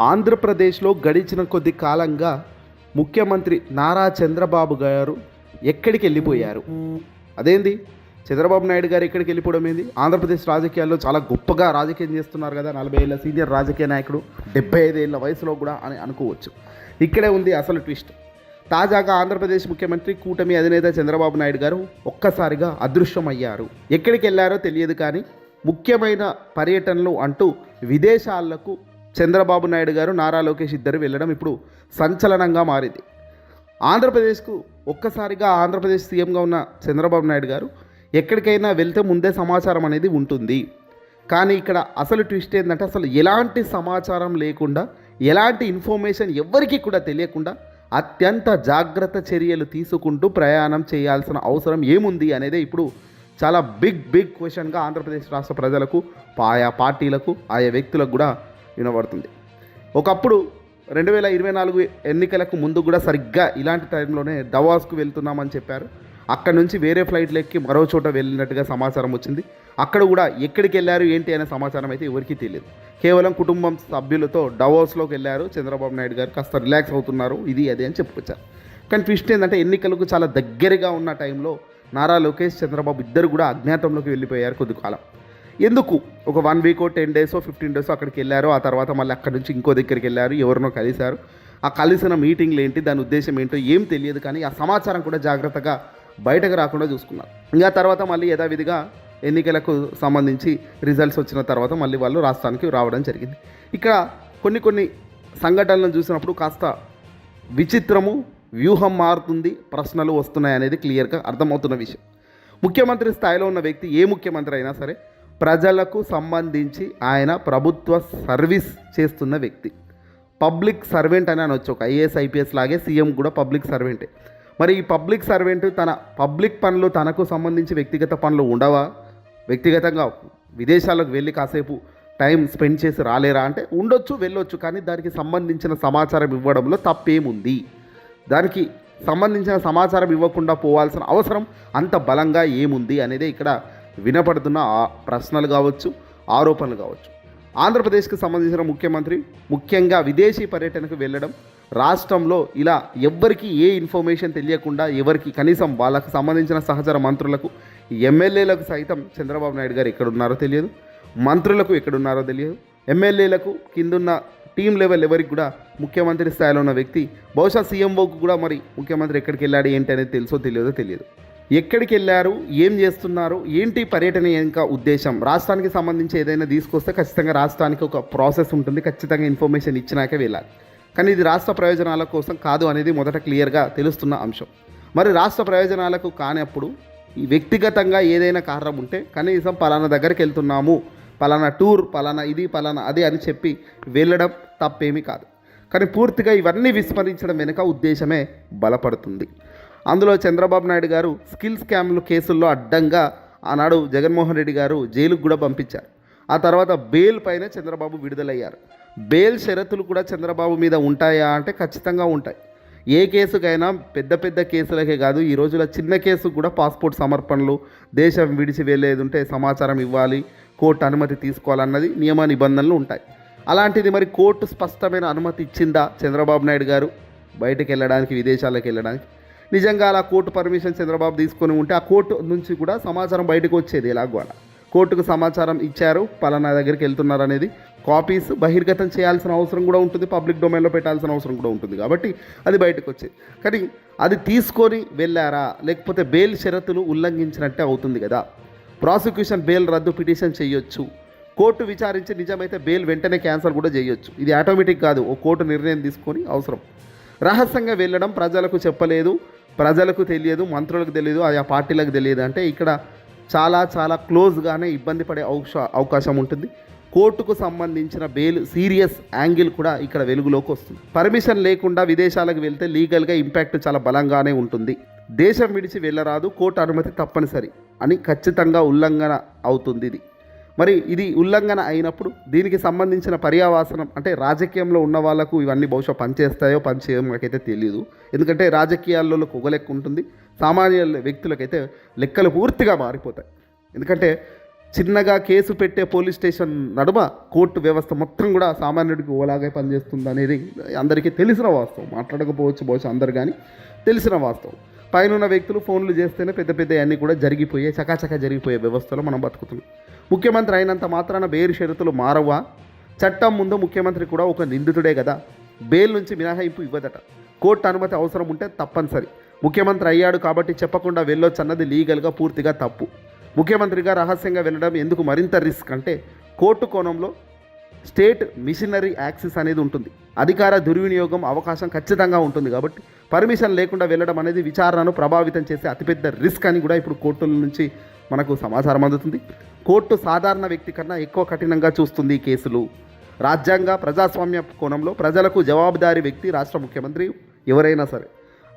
ఆంధ్రప్రదేశ్లో గడిచిన కొద్ది కాలంగా ముఖ్యమంత్రి నారా చంద్రబాబు గారు ఎక్కడికి వెళ్ళిపోయారు? అదేంది చంద్రబాబు నాయుడు గారు ఎక్కడికి వెళ్ళిపోవడం ఏంది? ఆంధ్రప్రదేశ్ రాజకీయాల్లో చాలా గొప్పగా రాజకీయం చేస్తున్నారు కదా, 40 ఏళ్ళ సీనియర్ రాజకీయ నాయకుడు, 75 ఏళ్ళ వయసులో కూడా అని అనుకోవచ్చు. ఇక్కడే ఉంది అసలు ట్విస్ట్. తాజాగా ఆంధ్రప్రదేశ్ ముఖ్యమంత్రి కూటమి అధినేత చంద్రబాబు నాయుడు గారు ఒక్కసారిగా అదృశ్యమయ్యారు. ఎక్కడికి వెళ్ళారో తెలియదు, కానీ ముఖ్యమైన పర్యటనలు అంటూ విదేశాలకు చంద్రబాబు నాయుడు గారు, నారా లోకేష్ ఇద్దరు వెళ్ళడం ఇప్పుడు సంచలనంగా మారింది. ఆంధ్రప్రదేశ్కు ఒక్కసారిగా ఆంధ్రప్రదేశ్ సీఎంగా ఉన్న చంద్రబాబు నాయుడు గారు ఎక్కడికైనా వెళ్తే ముందే సమాచారం అనేది ఉంటుంది. కానీ ఇక్కడ అసలు ట్విస్ట్ ఏంటంటే, అసలు ఎలాంటి సమాచారం లేకుండా, ఎలాంటి ఇన్ఫర్మేషన్ ఎవ్వరికీ కూడా తెలియకుండా అత్యంత జాగ్రత్త చర్యలు తీసుకుంటూ ప్రయాణం చేయాల్సిన అవసరం ఏముంది అనేది ఇప్పుడు చాలా బిగ్ క్వశ్చన్గా ఆంధ్రప్రదేశ్ రాష్ట్ర ప్రజలకు, ఆయా పార్టీలకు, ఆయా వ్యక్తులకు కూడా వినబడుతుంది. ఒకప్పుడు 2024 ఎన్నికలకు ముందు కూడా సరిగ్గా ఇలాంటి టైంలోనే డవాస్కు వెళ్తున్నామని చెప్పారు. అక్కడ నుంచి వేరే ఫ్లైట్లు ఎక్కి మరో చోట వెళ్ళినట్టుగా సమాచారం వచ్చింది. అక్కడ కూడా ఎక్కడికి వెళ్ళారు ఏంటి అనే సమాచారం అయితే ఎవరికీ తెలియదు. కేవలం కుటుంబం సభ్యులతో డవాస్లోకి వెళ్ళారు చంద్రబాబు నాయుడు గారు, కాస్త రిలాక్స్ అవుతున్నారు, ఇది అది అని చెప్పుకొచ్చారు. కానీ ట్విస్ట్ ఏంటంటే, ఎన్నికలకు చాలా దగ్గరగా ఉన్న టైంలో నారా లోకేష్, చంద్రబాబు ఇద్దరు కూడా అజ్ఞాతంలోకి వెళ్ళిపోయారు కొద్ది కాలం. ఎందుకు? ఒక 1 వీక్ 10 డేసో 15 డేసో అక్కడికి వెళ్ళారు. ఆ తర్వాత మళ్ళీ అక్కడి నుంచి ఇంకో దగ్గరికి వెళ్ళారు, ఎవరినో కలిశారు. ఆ కలిసిన మీటింగ్లు ఏంటి, దాని ఉద్దేశం ఏంటో ఏం తెలియదు. కానీ ఆ సమాచారం కూడా జాగ్రత్తగా బయటకు రాకుండా చూసుకున్నారు. ఇంకా తర్వాత మళ్ళీ యథావిధిగా ఎన్నికలకు సంబంధించి రిజల్ట్స్ వచ్చిన తర్వాత మళ్ళీ వాళ్ళు రాష్ట్రానికి రావడం జరిగింది. ఇక్కడ కొన్ని సంఘటనలను చూసినప్పుడు కాస్త విచిత్రము, వ్యూహం మారుతుంది, ప్రశ్నలు వస్తున్నాయి అనేది క్లియర్గా అర్థమవుతున్న విషయం. ముఖ్యమంత్రి స్థాయిలో ఉన్న వ్యక్తి, ఏ ముఖ్యమంత్రి అయినా సరే, ప్రజలకు సంబంధించి ఆయన ప్రభుత్వ సర్వీస్ చేస్తున్న వ్యక్తి, పబ్లిక్ సర్వెంట్ అని అనొచ్చు. ఒక ఐఏఎస్ ఐపీఎస్ లాగే సీఎం కూడా పబ్లిక్ సర్వెంటే. మరి ఈ పబ్లిక్ సర్వెంట్ తన పబ్లిక్ పనులు, తనకు సంబంధించి వ్యక్తిగత పనులు ఉండవా? వ్యక్తిగతంగా విదేశాలకు వెళ్ళి కాసేపు టైం స్పెండ్ చేసి రాలేరా అంటే ఉండొచ్చు, వెళ్ళొచ్చు. కానీ దానికి సంబంధించిన సమాచారం ఇవ్వడంలో తప్పేముంది? దానికి సంబంధించిన సమాచారం ఇవ్వకుండా పోవాల్సిన అవసరం అంత బలంగా ఏముంది అనేది ఇక్కడ వినపడుతున్న ప్రశ్నలు కావచ్చు, ఆరోపణలు కావచ్చు. ఆంధ్రప్రదేశ్కి సంబంధించిన ముఖ్యమంత్రి ముఖ్యంగా విదేశీ పర్యటనకు వెళ్ళడం, రాష్ట్రంలో ఇలా ఎవ్వరికి ఏ ఇన్ఫర్మేషన్ తెలియకుండా, ఎవరికి కనీసం వాళ్ళకు సంబంధించిన సహచర మంత్రులకు, ఎమ్మెల్యేలకు సైతం చంద్రబాబు నాయుడు గారు ఎక్కడున్నారో తెలియదు, మంత్రులకు ఎక్కడున్నారో తెలియదు, ఎమ్మెల్యేలకు కిందున్న టీం లెవెల్ ఎవరికి కూడా ముఖ్యమంత్రి స్థాయిలో ఉన్న వ్యక్తి, బహుశా సీఎంఓకు కూడా మరి ముఖ్యమంత్రి ఎక్కడికి వెళ్ళాడు ఏంటి అనేది తెలుసో తెలియదో తెలియదు. ఎక్కడికి వెళ్ళారు, ఏం చేస్తున్నారు, ఏంటి పర్యటన ఇంకా ఉద్దేశం, రాష్ట్రానికి సంబంధించి ఏదైనా తీసుకొస్తే ఖచ్చితంగా రాష్ట్రానికి ఒక ప్రాసెస్ ఉంటుంది, ఖచ్చితంగా ఇన్ఫర్మేషన్ ఇచ్చినాకే వెళ్ళాలి. కానీ ఇది రాష్ట్ర ప్రయోజనాల కోసం కాదు అనేది మొదట క్లియర్గా తెలుస్తున్న అంశం. మరి రాష్ట్ర ప్రయోజనాలకు కానప్పుడు, ఈ వ్యక్తిగతంగా ఏదైనా కారణం ఉంటే కనీసం పలానా దగ్గరికి వెళ్తున్నాము, పలానా టూర్, పలానా ఇది, పలానా అది అని చెప్పి వెళ్ళడం తప్పేమీ కాదు. కానీ పూర్తిగా ఇవన్నీ విస్మరించడం వెనుక ఉద్దేశమే బలపడుతుంది. అందులో చంద్రబాబు నాయుడు గారు స్కిల్ స్కామ్లు కేసుల్లో అడ్డంగా ఆనాడు జగన్మోహన్ రెడ్డి గారు జైలుకు కూడా పంపించారు. ఆ తర్వాత బెయిల్ పైన చంద్రబాబు విడుదలయ్యారు. బెయిల్ షరతులు కూడా చంద్రబాబు మీద ఉంటాయా అంటే ఖచ్చితంగా ఉంటాయి. ఏ కేసుకైనా, పెద్ద కేసులకే కాదు, ఈ రోజుల చిన్న కేసు కూడా పాస్పోర్ట్ సమర్పణలు, దేశం విడిచి వెళ్ళేది ఉంటే సమాచారం ఇవ్వాలి, కోర్టు అనుమతి తీసుకోవాలన్నది నియమ నిబంధనలు ఉంటాయి. అలాంటిది మరి కోర్టు స్పష్టమైన అనుమతి ఇచ్చిందా చంద్రబాబు నాయుడు గారు బయటకు వెళ్ళడానికి, విదేశాలకు వెళ్ళడానికి? నిజంగా అలా కోర్టు పర్మిషన్ చంద్రబాబు తీసుకొని ఉంటే ఆ కోర్టు నుంచి కూడా సమాచారం బయటకు వచ్చేది. ఎలాగో అలా కోర్టుకు సమాచారం ఇచ్చారు, పలానా దగ్గరికి వెళ్తున్నారు అనేది కాపీస్ బహిర్గతం చేయాల్సిన అవసరం కూడా ఉంటుంది, పబ్లిక్ డొమైన్లో పెట్టాల్సిన అవసరం కూడా ఉంటుంది. కాబట్టి అది బయటకు వచ్చేది. కానీ అది తీసుకొని వెళ్ళారా, లేకపోతే బెయిల్ షరతులు ఉల్లంఘించినట్టే అవుతుంది కదా. ప్రాసిక్యూషన్ బెయిల్ రద్దు పిటిషన్ చేయొచ్చు, కోర్టు విచారించి నిజమైతే బెయిల్ వెంటనే క్యాన్సల్ కూడా చేయొచ్చు. ఇది ఆటోమేటిక్ కాదు, ఓ కోర్టు నిర్ణయం తీసుకొని అవసరం. రహస్యంగా వెళ్ళడం, ప్రజలకు చెప్పలేదు, ప్రజలకు తెలియదు, మంత్రులకు తెలియదు, ఆయా పార్టీలకు తెలియదు అంటే ఇక్కడ చాలా క్లోజ్గానే ఇబ్బంది పడే అవకాశం ఉంటుంది. కోర్టుకు సంబంధించిన బెయిల్ సీరియస్ యాంగిల్ కూడా ఇక్కడ వెలుగులోకి వస్తుంది. పర్మిషన్ లేకుండా విదేశాలకు వెళ్తే లీగల్గా ఇంపాక్ట్ చాలా బలంగానే ఉంటుంది. దేశం విడిచి వెళ్ళరాదు, కోర్టు అనుమతి తప్పనిసరి అని ఖచ్చితంగా ఉల్లంఘన అవుతుంది ఇది. మరి ఇది ఉల్లంఘన అయినప్పుడు దీనికి సంబంధించిన పర్యావసనం అంటే రాజకీయంలో ఉన్న వాళ్ళకు ఇవన్నీ బహుశా పనిచేస్తాయో పనిచేయో మాకైతే తెలియదు. ఎందుకంటే రాజకీయాల్లో ఒక లెక్క ఉంటుంది, సామాన్య వ్యక్తులకైతే లెక్కలు పూర్తిగా మారిపోతాయి. ఎందుకంటే చిన్నగా కేసు పెట్టే పోలీస్ స్టేషన్ నడుమ కోర్టు వ్యవస్థ మొత్తం కూడా సామాన్యుడికి ఓలాగే పనిచేస్తుంది అనేది అందరికీ తెలిసిన వాస్తవం. మాట్లాడకపోవచ్చు బహుశా అందరు, కానీ తెలిసిన వాస్తవం. పైన వ్యక్తులు ఫోన్లు చేస్తేనే పెద్ద పెద్ద అన్నీ కూడా జరిగిపోయే చకాచకా జరిగిపోయే వ్యవస్థలో మనం బతుకుతున్నాం. ముఖ్యమంత్రి అయినంత మాత్రాన బెయిల్ షరతులు మారవా? చట్టం ముందు ముఖ్యమంత్రి కూడా ఒక నిందితుడే కదా. బెయిల్ నుంచి మినహాయింపు ఇవ్వదట. కోర్టు అనుమతి అవసరం ఉంటే తప్పనిసరి. ముఖ్యమంత్రి అయ్యాడు కాబట్టి చెప్పకుండా వెళ్ళొచ్చు అన్నది లీగల్గా పూర్తిగా తప్పు. ముఖ్యమంత్రిగా రహస్యంగా వెళ్ళడం ఎందుకు మరింత రిస్క్ అంటే, కోర్టు కోణంలో స్టేట్ మిషనరీ యాక్సెస్ అనేది ఉంటుంది. అధికార దుర్వినియోగం అవకాశం ఖచ్చితంగా ఉంటుంది. కాబట్టి పర్మిషన్ లేకుండా వెళ్ళడం అనేది విచారణను ప్రభావితం చేసే అతిపెద్ద రిస్క్ అని కూడా ఇప్పుడు కోర్టుల నుంచి మనకు సమాచారం అందుతుంది. కోర్టు సాధారణ వ్యక్తి కన్నా ఎక్కువ కఠినంగా చూస్తుంది ఈ కేసులు. రాజ్యాంగ ప్రజాస్వామ్య కోణంలో ప్రజలకు జవాబుదారీ వ్యక్తి రాష్ట్ర ముఖ్యమంత్రి ఎవరైనా సరే.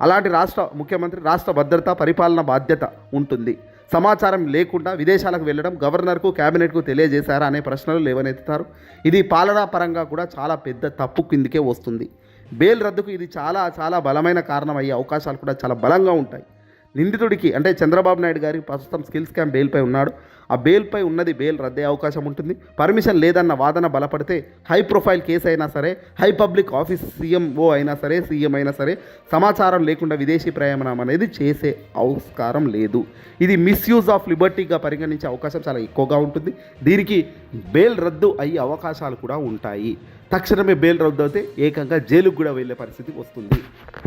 అలాంటి రాష్ట్ర ముఖ్యమంత్రి రాష్ట్ర భద్రత పరిపాలన బాధ్యత ఉంటుంది. సమాచారం లేకుండా విదేశాలకు వెళ్ళడం గవర్నర్కు క్యాబినెట్కు తెలియజేశారా అనే ప్రశ్నలు లేవనెత్తుతారు. ఇది పాలనా పరంగా కూడా చాలా పెద్ద తప్పు కిందికే వస్తుంది. బెయిల్ రద్దుకు ఇది చాలా చాలా బలమైన కారణం అయ్యే అవకాశాలు కూడా చాలా బలంగా ఉంటాయి. నిందితుడికి అంటే చంద్రబాబు నాయుడు గారికి ప్రస్తుతం స్కిల్ స్కామ్ బెయిల్పై ఉన్నాడు. ఆ బెయిల్పై ఉన్నది బెయిల్ రద్దే అవకాశం ఉంటుంది. పర్మిషన్ లేదన్న వాదన బలపడితే హై ప్రొఫైల్ కేసు అయినా సరే, హై పబ్లిక్ ఆఫీస్ సీఎంఓ అయినా సరే, సీఎం అయినా సరే సమాచారం లేకుండా విదేశీ ప్రయాణం అనేది చేసే ఆస్కారం లేదు. ఇది మిస్యూజ్ ఆఫ్ లిబర్టీగా పరిగణించే అవకాశం చాలా ఎక్కువగా ఉంటుంది. దీనికి బెయిల్ రద్దు అయ్యే అవకాశాలు కూడా ఉంటాయి. తక్షణమే బెయిల్ రద్దు అయితే ఏకంగా జైలుకు కూడా వెళ్ళే పరిస్థితి వస్తుంది.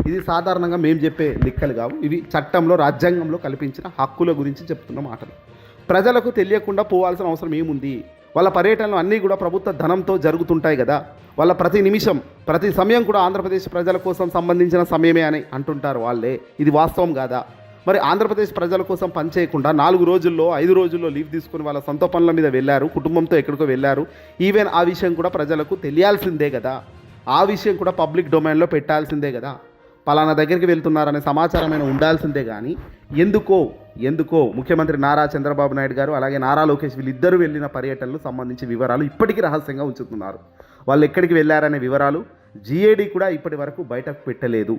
ఇది సాధారణంగా మేము చెప్పే లెక్కలు కావు. ఇవి చట్టంలో రాజ్యాంగంలో కల్పించిన హక్కుల గురించి చెప్తున్న మాటలు. ప్రజలకు తెలియకుండా పోవాల్సిన అవసరం ఏముంది? వాళ్ళ పర్యటనలు అన్నీ కూడా ప్రభుత్వ ధనంతో జరుగుతుంటాయి కదా. వాళ్ళ ప్రతి నిమిషం ప్రతి సమయం కూడా ఆంధ్రప్రదేశ్ ప్రజల కోసం సంబంధించిన సమయమే అని అంటుంటారు వాళ్ళే. ఇది వాస్తవం కాదా? మరి ఆంధ్రప్రదేశ్ ప్రజల కోసం పనిచేయకుండా 4 రోజుల్లో 5 రోజుల్లో లీవ్ తీసుకుని వాళ్ళ సొంత పనుల మీద వెళ్ళారు, కుటుంబంతో ఎక్కడికో వెళ్ళారు. ఈవెన్ ఆ విషయం కూడా ప్రజలకు తెలియాల్సిందే కదా. ఆ విషయం కూడా పబ్లిక్ డొమైన్లో పెట్టాల్సిందే కదా. పలానా దగ్గరికి వెళ్తున్నారనే సమాచారమైన ఉండాల్సిందే. కానీ ఎందుకో ముఖ్యమంత్రి నారా చంద్రబాబు నాయుడు గారు అలాగే నారా లోకేష్ వీళ్ళిద్దరూ వెళ్ళిన పర్యటనలు సంబంధించి వివరాలు ఇప్పటికీ రహస్యంగా ఉంచుతున్నారు. వాళ్ళు ఎక్కడికి వెళ్ళారనే వివరాలు జీఏడీ కూడా ఇప్పటి వరకు బయటకు పెట్టలేదు.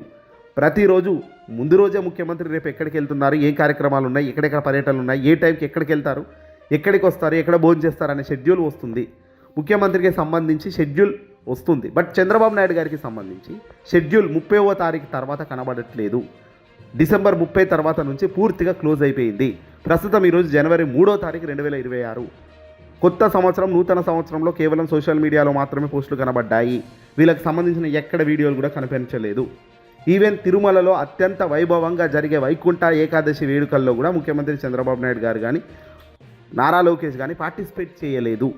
ప్రతిరోజు ముందు రోజే ముఖ్యమంత్రి రేపు ఎక్కడికి వెళ్తున్నారు, ఏ కార్యక్రమాలు ఉన్నాయి, ఎక్కడెక్కడ పర్యటనలు ఉన్నాయి, ఏ టైంకి ఎక్కడికి వెళ్తారు, ఎక్కడికి వస్తారు, ఎక్కడ భోజనం చేస్తారు అనే షెడ్యూల్ వస్తుంది. ముఖ్యమంత్రికి సంబంధించి షెడ్యూల్ వస్తుంది. బట్ చంద్రబాబు నాయుడు గారికి సంబంధించి షెడ్యూల్ 30వ తారీఖు తర్వాత కనబడట్లేదు. డిసెంబర్ 30 తర్వాత నుంచి పూర్తిగా క్లోజ్ అయిపోయింది. ప్రస్తుతం ఈరోజు జనవరి 3వ తారీఖు 2026. కొత్త సంవత్సరం నూతన సంవత్సరంలో కేవలం సోషల్ మీడియాలో మాత్రమే పోస్టులు కనబడ్డాయి. వీళ్ళకి సంబంధించిన ఎక్కడ వీడియోలు కూడా కనిపించలేదు. ఈవెన్ తిరుమలలో అత్యంత వైభవంగా జరిగే వైకుంఠ ఏకాదశి వేడుకల్లో కూడా ముఖ్యమంత్రి చంద్రబాబు నాయుడు గారు కానీ నారా లోకేష్ కానీ పార్టిసిపేట్ చేయలేదు.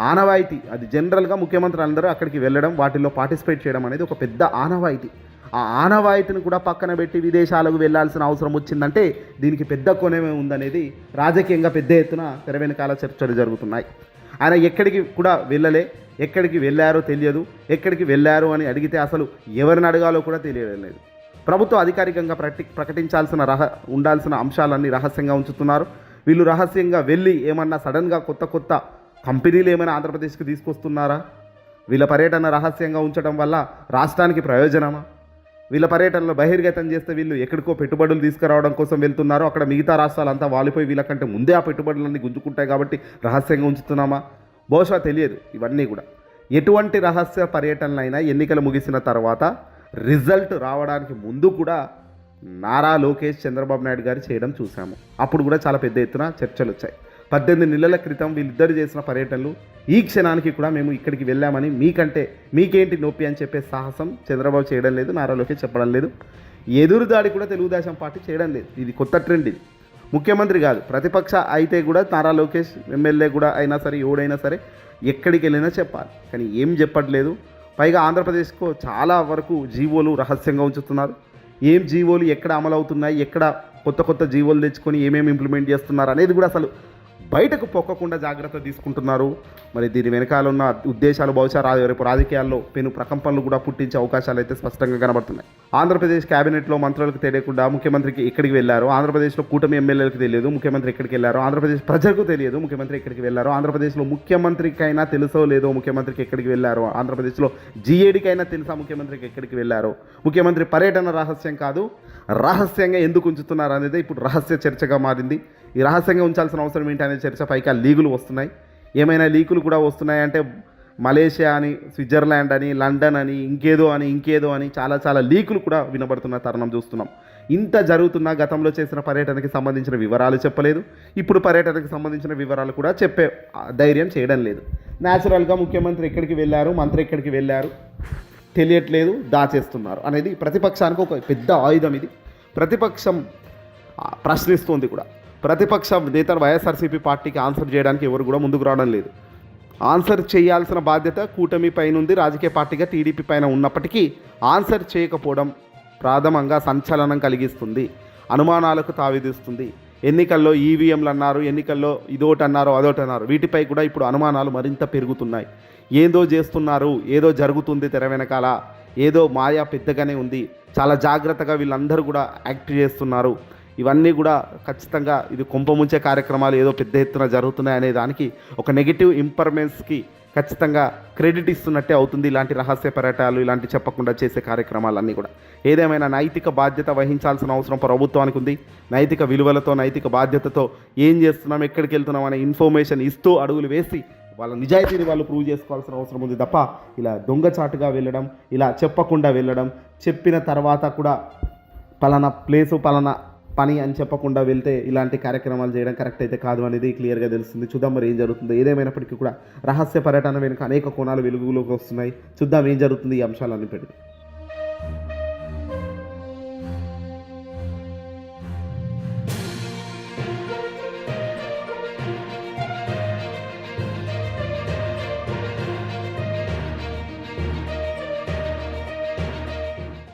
ఆనవాయితీ అది జనరల్గా ముఖ్యమంత్రులు అందరూ అక్కడికి వెళ్ళడం, వాటిల్లో పార్టిసిపేట్ చేయడం అనేది ఒక పెద్ద ఆనవాయితీ. ఆ ఆనవాయితీని కూడా పక్కన పెట్టి విదేశాలకు వెళ్ళాల్సిన అవసరం వచ్చిందంటే దీనికి పెద్ద కోణమే ఉందనేది రాజకీయంగా పెద్ద ఎత్తున తెర వెనకాల చర్చలు జరుగుతున్నాయి. ఆయన ఎక్కడికి కూడా వెళ్ళలే, ఎక్కడికి వెళ్ళారో తెలియదు. ఎక్కడికి వెళ్ళారు అని అడిగితే అసలు ఎవరిని అడగాలో కూడా తెలియలేదు. ప్రభుత్వం అధికారికంగా ప్రకటించాల్సిన ఉండాల్సిన అంశాలన్నీ రహస్యంగా ఉంచుతున్నారు. వీళ్ళు రహస్యంగా వెళ్ళి ఏమన్నా సడన్గా కొత్త కంపెనీలు ఏమైనా ఆంధ్రప్రదేశ్కి తీసుకొస్తున్నారా? వీళ్ళ పర్యటన రహస్యంగా ఉంచడం వల్ల రాష్ట్రానికి ప్రయోజనమా? వీళ్ళ పర్యటనలో బహిర్గతం చేస్తే వీళ్ళు ఎక్కడికో పెట్టుబడులు తీసుకురావడం కోసం వెళ్తున్నారు. అక్కడ మిగతా రాష్ట్రాలంతా వాలిపోయి వీళ్ళకంటే ముందే ఆ పెట్టుబడులన్నీ గుంజుకుంటాయి కాబట్టి రహస్యంగా ఉంచుతున్నామా? బహుశా తెలియదు. ఇవన్నీ కూడా ఎటువంటి రహస్య పర్యటనలైనా ఎన్నికలు ముగిసిన తర్వాత రిజల్ట్ రావడానికి ముందు కూడా నారా లోకేష్ చంద్రబాబు నాయుడు గారు చేయడం చూసాము. అప్పుడు కూడా చాలా పెద్ద ఎత్తున చర్చలు వచ్చాయి. 18 నెలల క్రితం వీళ్ళిద్దరు చేసిన పర్యటనలు ఈ క్షణానికి కూడా మేము ఇక్కడికి వెళ్ళామని మీకేంటి నొప్పి అని చెప్పే సాహసం చంద్రబాబు చేయడం లేదు, నారా లోకేష్ చెప్పడం లేదు. ఎదురుదాడి కూడా తెలుగుదేశం పార్టీ చేయడం లేదు. ఇది కొత్త ట్రెండ్. ఇది ముఖ్యమంత్రి కాదు, ప్రతిపక్ష అయితే కూడా నారా లోకేష్ ఎమ్మెల్యే కూడా అయినా సరే ఎవడైనా సరే ఎక్కడికి వెళ్ళినా చెప్పాలి. కానీ ఏం చెప్పట్లేదు. పైగా ఆంధ్రప్రదేశ్కు చాలా వరకు జీవోలు రహస్యంగా ఉంచుతున్నారు. ఏం జీవోలు ఎక్కడ అమలు అవుతున్నాయి, ఎక్కడ కొత్త జీవోలు తెచ్చుకొని ఏమేమి ఇంప్లిమెంట్ చేస్తున్నారు అనేది కూడా అసలు బయటకు పొక్కకుండా జాగ్రత్త తీసుకుంటున్నారు. మరి దీని వెనకాల ఉన్న ఉద్దేశాలు బహుశా రేపు రాజకీయాల్లో పెను ప్రకంపనలు కూడా పుట్టించే అవకాశాలు అయితే స్పష్టంగా కనబడుతున్నాయి. ఆంధ్రప్రదేశ్ క్యాబినెట్లో మంత్రులకు తెలియకుండా ముఖ్యమంత్రికి ఎక్కడికి వెళ్ళారో, ఆంధ్రప్రదేశ్లో కూటమి ఎమ్మెల్యేలకు తెలియదు ముఖ్యమంత్రి ఎక్కడికి వెళ్ళారో, ఆంధ్రప్రదేశ్ ప్రజలకు తెలియదు ముఖ్యమంత్రి ఎక్కడికి వెళ్ళారో, ఆంధ్రప్రదేశ్లో ముఖ్యమంత్రికైనా తెలుసో లేదో ముఖ్యమంత్రికి ఎక్కడికి వెళ్ళారో, ఆంధ్రప్రదేశ్లో జీఏడీకైనా తెలుసా ముఖ్యమంత్రికి ఎక్కడికి వెళ్ళారో, ముఖ్యమంత్రి పర్యటన రహస్యం కాదు, రహస్యంగా ఎందుకు ఉంచుతున్నారు అనేది ఇప్పుడు రహస్య చర్చగా మారింది. ఈ రహస్యంగా ఉంచాల్సిన అవసరం ఏంటి అనే చర్చ పైకి ఆ లీకులు వస్తున్నాయి. ఏమైనా లీకులు కూడా వస్తున్నాయంటే మలేషియా అని, స్విట్జర్లాండ్ అని, లండన్ అని, ఇంకేదో అని చాలా లీకులు కూడా వినబడుతున్న తరుణం చూస్తున్నాం. ఇంత జరుగుతున్నా గతంలో చేసిన పర్యటనకి సంబంధించిన వివరాలు చెప్పలేదు. ఇప్పుడు పర్యటనకి సంబంధించిన వివరాలు కూడా చెప్పే ధైర్యం చేయడం లేదు. న్యాచురల్గా ముఖ్యమంత్రి ఎక్కడికి వెళ్ళారు, మంత్రి ఎక్కడికి వెళ్ళారు తెలియట్లేదు, దాచేస్తున్నారు అనేది ప్రతిపక్షానికి ఒక పెద్ద ఆయుధం. ఇది ప్రతిపక్షం ప్రశ్నిస్తోంది కూడా. ప్రతిపక్ష నేతలు వైఎస్ఆర్సీపీ పార్టీకి ఆన్సర్ చేయడానికి ఎవరు కూడా ముందుకు రావడం లేదు. ఆన్సర్ చేయాల్సిన బాధ్యత కూటమి పైన ఉంది, రాజకీయ పార్టీగా టీడీపీ పైన ఉన్నప్పటికీ ఆన్సర్ చేయకపోవడం ప్రాథమంగా సంచలనం కలిగిస్తుంది, అనుమానాలకు తావిదిస్తుంది. ఎన్నికల్లో ఈవీఎంలు అన్నారు, ఎన్నికల్లో ఇదోటి అన్నారు, అదోటి అన్నారు. వీటిపై కూడా ఇప్పుడు అనుమానాలు మరింత పెరుగుతున్నాయి. ఏదో చేస్తున్నారు, ఏదో జరుగుతుంది తెర వెనకాల, ఏదో మాయా పెద్దగానే ఉంది, చాలా జాగ్రత్తగా వీళ్ళందరూ కూడా యాక్ట్ చేస్తున్నారు. ఇవన్నీ కూడా ఖచ్చితంగా ఇది కొంపముంచే కార్యక్రమాలు ఏదో పెద్ద ఎత్తున జరుగుతున్నాయి అనే దానికి ఒక నెగిటివ్ ఇన్ఫర్మేషన్స్కి ఖచ్చితంగా క్రెడిట్ ఇస్తున్నట్టే అవుతుంది ఇలాంటి రహస్య పర్యటనలు, ఇలాంటి చెప్పకుండా చేసే కార్యక్రమాలన్నీ కూడా. ఏదేమైనా నైతిక బాధ్యత వహించాల్సిన అవసరం ప్రభుత్వానికి ఉంది. నైతిక విలువలతో, నైతిక బాధ్యతతో ఏం చేస్తున్నాం, ఎక్కడికి వెళ్తున్నాం అనే ఇన్ఫర్మేషన్ ఇస్తూ అడుగులు వేసి వాళ్ళ నిజాయితీని వాళ్ళు ప్రూవ్ చేసుకోవాల్సిన అవసరం ఉంది తప్ప ఇలా దొంగచాటుగా వెళ్ళడం, ఇలా చెప్పకుండా వెళ్ళడం, చెప్పిన తర్వాత కూడా పలానా ప్లేసు పలానా పని అని చెప్పకుండా వెళ్తే ఇలాంటి కార్యక్రమాలు చేయడం కరెక్ట్ అయితే కాదు అనేది క్లియర్గా తెలుస్తుంది. చూద్దాం మరి ఏం జరుగుతుందో. ఏదేమైనప్పటికీ కూడా రహస్య పర్యటన వెనుక అనేక కోణాలు వెలుగులోకి వస్తున్నాయి. చూద్దాం ఏం జరుగుతుంది ఈ అంశాలన్నీ పెట్టి.